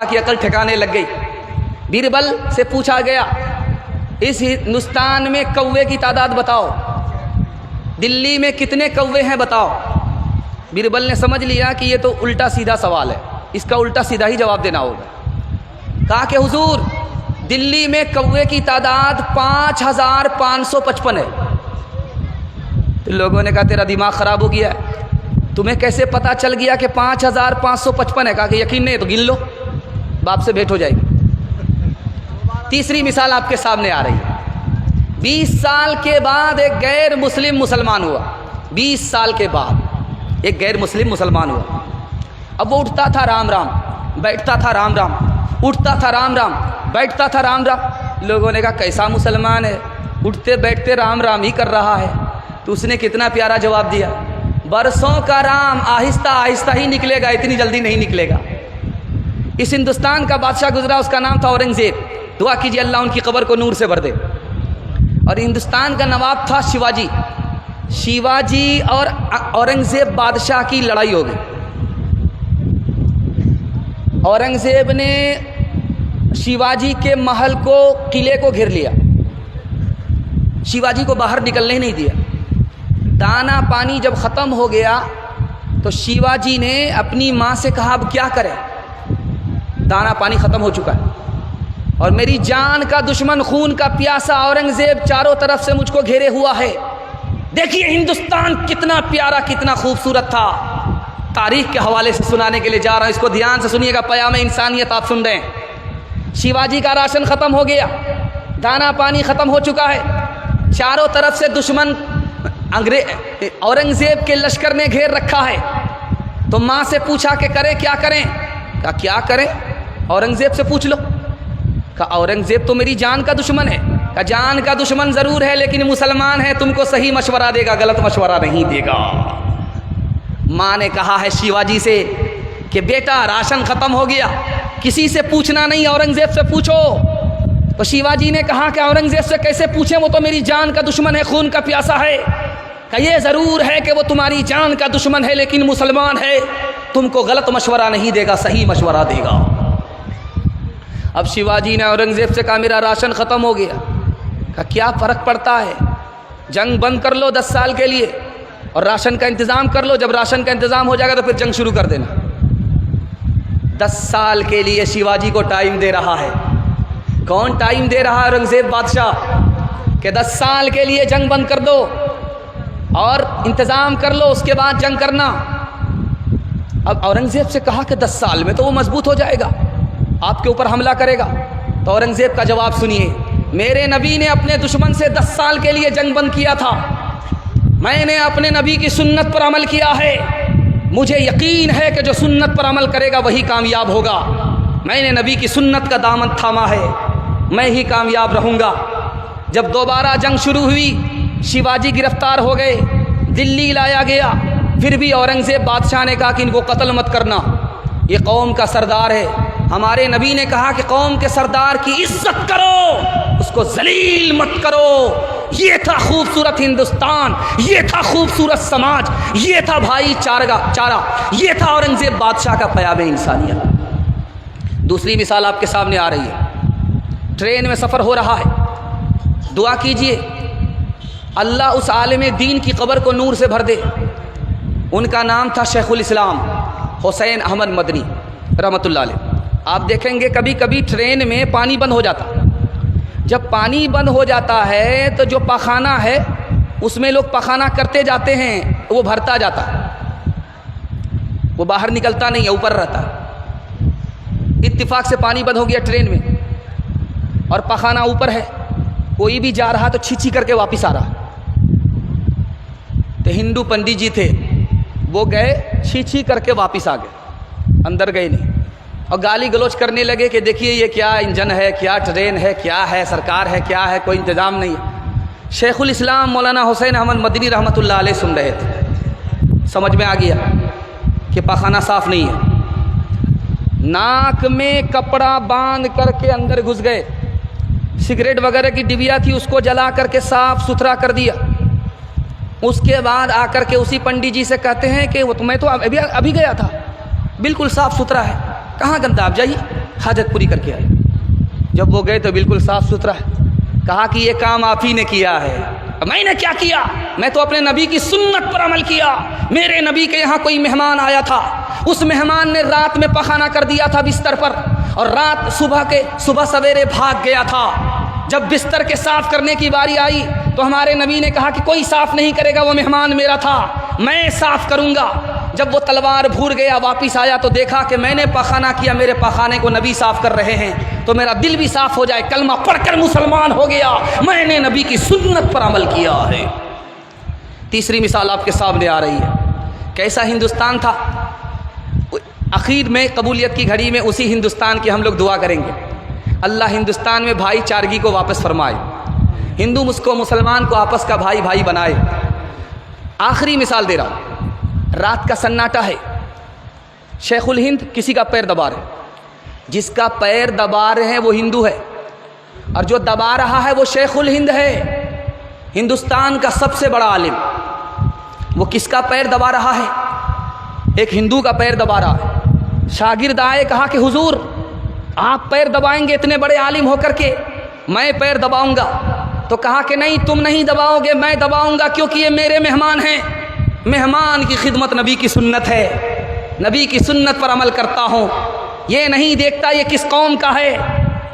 की अकल ठिकाने लग गई। बीरबल से पूछा गया, इस हिंदुस्तान में कौवे की तादाद बताओ, दिल्ली में कितने कौवे हैं बताओ। बीरबल ने समझ लिया कि ये तो उल्टा सीधा सवाल है, इसका उल्टा सीधा ही जवाब देना होगा। कहा कि हुजूर, दिल्ली में कौवे की तादाद 5555 है। तो लोगों ने कहा तेरा दिमाग ख़राब हो गया है, तुम्हें कैसे पता चल गया कि 5555 है? कहा कि यकीन नहीं तो गिन लो, बाप से भेंट हो जाएगी। तीसरी मिसाल आपके सामने आ रही है। 20 साल के बाद एक गैर मुस्लिम मुसलमान हुआ। 20 साल के बाद एक गैर मुस्लिम मुसलमान हुआ। अब वो उठता था राम राम, बैठता था राम राम, उठता था राम राम, बैठता था राम राम। लोगों ने कहा कैसा मुसलमान है, उठते बैठते राम राम ही कर रहा है। तो उसने कितना प्यारा जवाब दिया, बरसों का राम आहिस्ता आहिस्ता ही निकलेगा, इतनी जल्दी नहीं निकलेगा। इस हिंदुस्तान का बादशाह गुजरा, उसका नाम था औरंगजेब। दुआ कीजिए अल्लाह उनकी कब्र को नूर से भर दे। और हिंदुस्तान का नवाब था शिवाजी। शिवाजी और औरंगजेब बादशाह की लड़ाई हो गई। औरंगजेब ने शिवाजी के महल को, किले को घेर लिया, शिवाजी को बाहर निकलने ही नहीं दिया। दाना पानी जब ख़त्म हो गया तो शिवाजी ने अपनी माँ से कहा अब क्या करें, दाना पानी ख़त्म हो चुका है और मेरी जान का दुश्मन, खून का प्यासा औरंगजेब चारों तरफ से मुझको घेरे हुआ है। देखिए हिंदुस्तान कितना प्यारा, कितना खूबसूरत था। तारीख के हवाले से सुनाने के लिए जा रहा हूँ, इसको ध्यान से सुनिएगा, पयाम इंसानियत आप सुन रहे हैं। शिवाजी का राशन ख़त्म हो गया, दाना पानी ख़त्म हो चुका है, चारों तरफ से दुश्मन औरंगजेब के लश्कर ने घेर रखा है। तो माँ से पूछा कि करें क्या करें? कहा क्या करें, औरंगजेब से पूछ लो। कहा औरंगजेब तो मेरी जान का दुश्मन है। कहा जान का दुश्मन ज़रूर है लेकिन मुसलमान है, तुमको सही मशवरा देगा, गलत मशवरा नहीं देगा। माँ ने कहा है शिवाजी से कि बेटा राशन ख़त्म हो गया, किसी से पूछना नहीं, औरंगजेब से पूछो। तो शिवाजी ने कहा कि औरंगजेब से कैसे पूछें, वो तो मेरी जान का दुश्मन है, खून का प्यासा है। कहा ये ज़रूर है कि वो तुम्हारी जान का दुश्मन है लेकिन मुसलमान है, तुमको गलत मशवरा नहीं देगा, सही मशवरा देगा। अब शिवाजी ने औरंगजेब से कहा मेरा राशन ख़त्म हो गया। कहा क्या फ़र्क पड़ता है, जंग बंद कर लो 10 साल के लिए और राशन का इंतज़ाम कर लो, जब राशन का इंतज़ाम हो जाएगा तो फिर जंग शुरू कर देना। 10 साल के लिए शिवाजी को टाइम दे रहा है। कौन टाइम दे रहा है? औरंगजेब बादशाह कि 10 साल के लिए जंग बंद कर दो और इंतज़ाम कर लो, उसके बाद जंग करना। अब औरंगजेब से कहा कि 10 साल में तो वो मजबूत हो जाएगा, आपके ऊपर हमला करेगा। तो औरंगजेब का जवाब सुनिए, मेरे नबी ने अपने दुश्मन से 10 साल के लिए जंग बंद किया था, मैंने अपने नबी की सुन्नत पर अमल किया है, मुझे यकीन है कि जो सुन्नत पर अमल करेगा वही कामयाब होगा। मैंने नबी की सुन्नत का दामन थामा है, मैं ही कामयाब रहूँगा। जब दोबारा जंग शुरू हुई, शिवाजी गिरफ्तार हो गए, दिल्ली लाया गया, फिर भी औरंगजेब बादशाह ने कहा कि इनको कत्ल मत करना, ये कौम का सरदार है। हमारे नबी ने कहा कि कौम के सरदार की इज्जत करो, उसको जलील मत करो। ये था खूबसूरत हिंदुस्तान, ये था खूबसूरत समाज, ये था भाईचारा, ये था औरंगजेब बादशाह का पयाम इंसानियत। दूसरी मिसाल आपके सामने आ रही है। ट्रेन में सफ़र हो रहा है, दुआ कीजिए अल्लाह उस आलिम दीन की कब्र को नूर से भर दे। उनका नाम था शेखुल इस्लाम हुसैन अहमद मदनी रहमतुल्लाह अलैह। आप देखेंगे कभी कभी ट्रेन में पानी बंद हो जाता, जब पानी बंद हो जाता है तो जो पखाना है उसमें लोग पखाना करते जाते हैं, वो भरता जाता, वो बाहर निकलता नहीं है, ऊपर रहता। इत्तिफाक से पानी बंद हो गया ट्रेन में और पखाना ऊपर है, कोई भी जा रहा तो छीछी करके वापस आ रहा। तो हिंदू पंडित जी थे, वो गए छीछी करके वापस आ गए, अंदर गए नहीं, और गाली गलौज करने लगे कि देखिए ये क्या इंजन है, क्या ट्रेन है, क्या है, सरकार है, क्या है, कोई इंतज़ाम नहीं है। शेखुल इस्लाम मौलाना हुसैन अहमद मदनी रहमतुल्लाह अलैह सुन रहे थे, समझ में आ गया कि पखाना साफ़ नहीं है। नाक में कपड़ा बांध करके अंदर घुस गए, सिगरेट वगैरह की डिबिया थी उसको जला करके साफ़ सुथरा कर दिया। उसके बाद आकर के उसी पंडित जी से कहते हैं कि वो मैं तो अभी गया था, बिल्कुल साफ़ सुथरा है, कहाँ गंदा, आप जाइए। हाजत पूरी करके आए। जब वो गए तो बिल्कुल साफ़ सुथरा है। कहा कि ये काम आप ही ने किया है। मैंने क्या किया? मैं तो अपने नबी की सुन्नत पर अमल किया। मेरे नबी के यहाँ कोई मेहमान आया था, उस मेहमान ने रात में पखाना कर दिया था बिस्तर पर, और रात सुबह सवेरे भाग गया था। जब बिस्तर के साफ़ करने की बारी आई तो हमारे नबी ने कहा कि कोई साफ़ नहीं करेगा, वो मेहमान मेरा था, मैं साफ़ करूँगा। जब वो तलवार भूल गया, वापस आया तो देखा कि मैंने पखाना किया, मेरे पखाने को नबी साफ़ कर रहे हैं, तो मेरा दिल भी साफ़ हो जाए, कलमा पढ़कर मुसलमान हो गया, मैंने नबी की सुन्नत पर अमल किया है। तीसरी मिसाल आपके सामने आ रही है। कैसा हिंदुस्तान था। आखिर में कबूलियत की घड़ी में उसी हिंदुस्तान की हम लोग दुआ करेंगे, अल्लाह हिंदुस्तान में भाईचारगी को वापस फरमाए, हिंदू मुसलमान को आपस का भाई भाई बनाए। आखिरी मिसाल दे रहा हूँ। रात का सन्नाटा है, शेखुल हिंद किसी का पैर दबा रहे, जिसका पैर दबा रहे हैं वो हिंदू है, और जो दबा रहा है वो शेखुल हिंद है, हिंदुस्तान का सबसे बड़ा आलिम। वो किसका पैर दबा रहा है? एक हिंदू का पैर दबा रहा है। शागिर्द आए, कहा कि हुजूर आप पैर दबाएंगे इतने बड़े आलिम होकर के, मैं पैर दबाऊंगा। तो कहा कि नहीं, तुम नहीं दबाओगे, मैं दबाऊंगा, क्योंकि ये मेरे मेहमान हैं। मेहमान की खिदमत नबी की सुन्नत है, नबी की सुन्नत पर अमल करता हूँ। ये नहीं देखता ये किस कौम का है,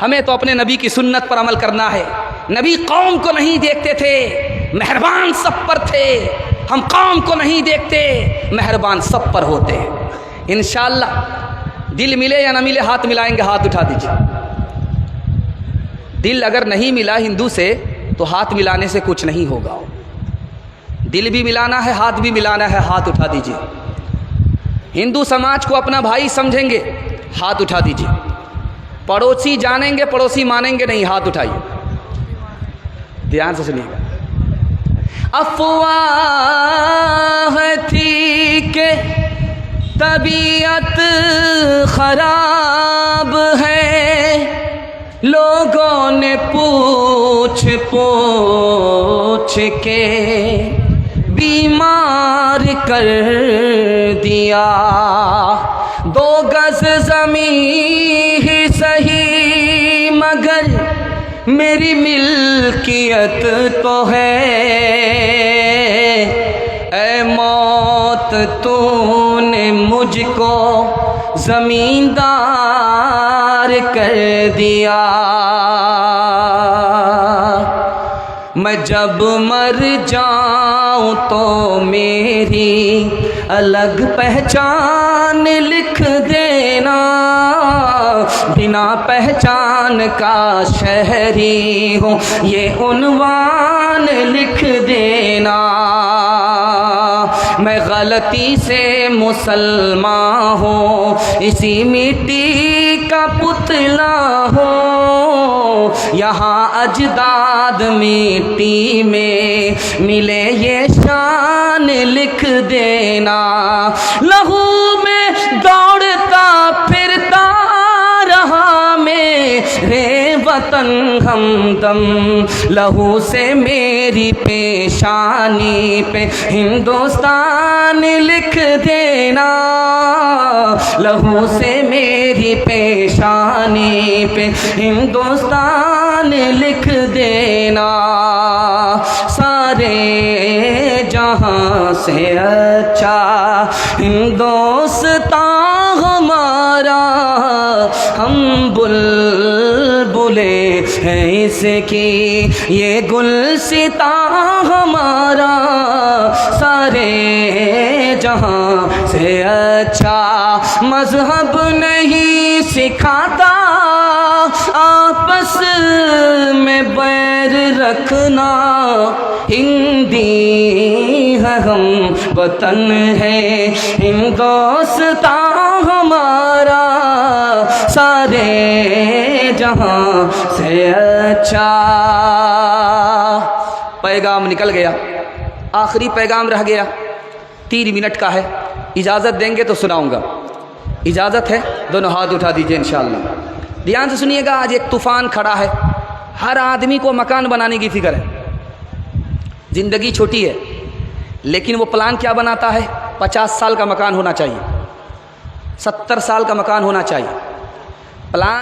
हमें तो अपने नबी की सुन्नत पर अमल करना है। नबी कौम को नहीं देखते थे, मेहरबान सब पर थे। हम कौम को नहीं देखते, मेहरबान सब पर होते हैं। इंशाअल्लाह दिल मिले या ना मिले, हाथ मिलाएंगे, हाथ उठा दीजिए। दिल अगर नहीं मिला हिंदू से तो हाथ मिलाने से कुछ नहीं होगा। दिल भी मिलाना है, हाथ भी मिलाना है, हाथ उठा दीजिए। हिंदू समाज को अपना भाई समझेंगे, हाथ उठा दीजिए। पड़ोसी जानेंगे, पड़ोसी मानेंगे नहीं, हाथ उठाइए। ध्यान से सुनिएगा। अफवाह थी के तबीयत खराब है, लोगों ने पूछ पूछ के बीमार कर दिया। 2 गज ज़मीं ही सही मगर मेरी मिल्कियत तो है। ऐ मौत तूने मुझको ज़मींदार कर दिया। मैं जब मर जाऊं तो मेरी अलग पहचान लिख देना, बिना पहचान का शहरी हूँ ये उन्वान लिख देना। मैं गलती से मुसलमान हूँ, इसी मिट्टी का पुतला हूँ। यहाँ अजदाद मिट्टी में मिले ये शान लिख देना। लहू में दौड़ता फिरता रहा मेरे वतन हमदम, लहू से मेरी पेशानी पे हिंदुस्तान लिख देना। लहू से मेरी पेशानी पे हिंदुस्तान लिख देना। सारे जहां से अच्छा हिंदुस्तान हमारा, हम बुलबुले हैं इसकी ये गुलसिता हमारा। सारे जहां से अच्छा मजहब नहीं सिखाता, आपस में बैर रखना। हिंदी है हम, वतन है हिंदुस्तान हमारा। सारे जहां से अच्छा। पैगाम निकल गया, आखिरी पैगाम रह गया, 3 मिनट का है। इजाज़त देंगे तो सुनाऊंगा। इजाज़त है? दोनों हाथ उठा दीजिए इंशाअल्लाह। ध्यान से सुनिएगा। आज एक तूफ़ान खड़ा है, हर आदमी को मकान बनाने की फ़िक्र है। ज़िंदगी छोटी है, लेकिन वो प्लान क्या बनाता है? 50 साल का मकान होना चाहिए, 70 साल का मकान होना चाहिए। प्लान